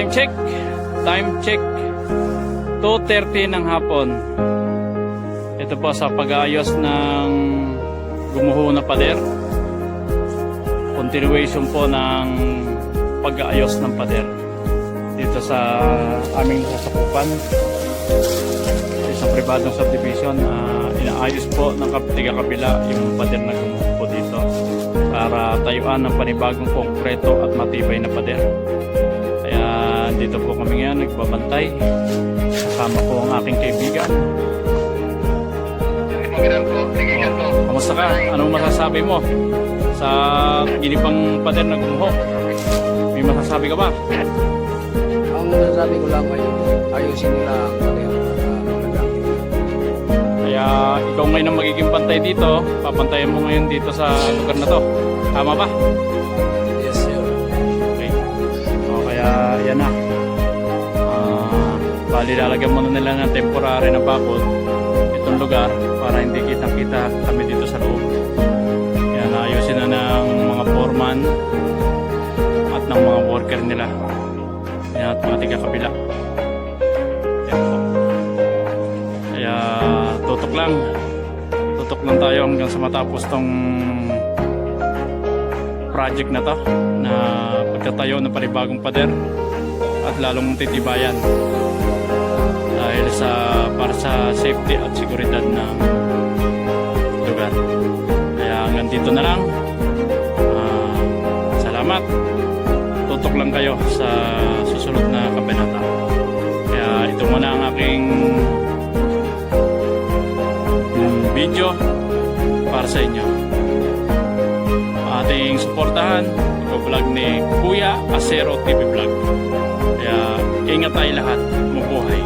Time check. Time check. 2:30 ng hapon. Ito po sa pag-aayos ng gumuho na pader. Continuation po ng pag-aayos ng pader dito sa aming sasakupan. Sa pribadong subdivision, inaayos po ng tiga-kabila yung pader na gumuho po dito para tayuan ng panibagong konkreto at matibay na pader. Kaya dito po kami ngayon nagbabantay. Kasama po ang aking kaibigan. Kamusta ka? Anong masasabi mo sa ginipang pader na gumuho? May masasabi ka ba? Ang masasabi ko lang ay ayusin nila ang pader. Kaya ikaw ngayon ang magiging pantay dito. Papantayan mo ngayon dito sa lugar na to. Tama ba? Yes, sir. Okay. O kaya yan na. Bali lalagyan muna nila ng temporary na bakod itong lugar para hindi kitang-kita kami dito sa loob. Yan, ayusin na ng mga foreman at ng mga worker nila. Yan at mga tiga-kabila. Yan po. Kaya tutok lang tayo hanggang sa matapos tong project na to na pagtatayo ng panibagong pader at lalong titibayan dahil para sa safety at seguridad ng lugar. Kaya hanggang dito na lang. Salamat. Tutok lang kayo sa susunod na kabanata. Kaya ito muna ang aking video para sa inyo. Ating suportahan ang vlog ni Kuya Acero TV Vlog. Kaya ingat tayo lahat. Mabuhay.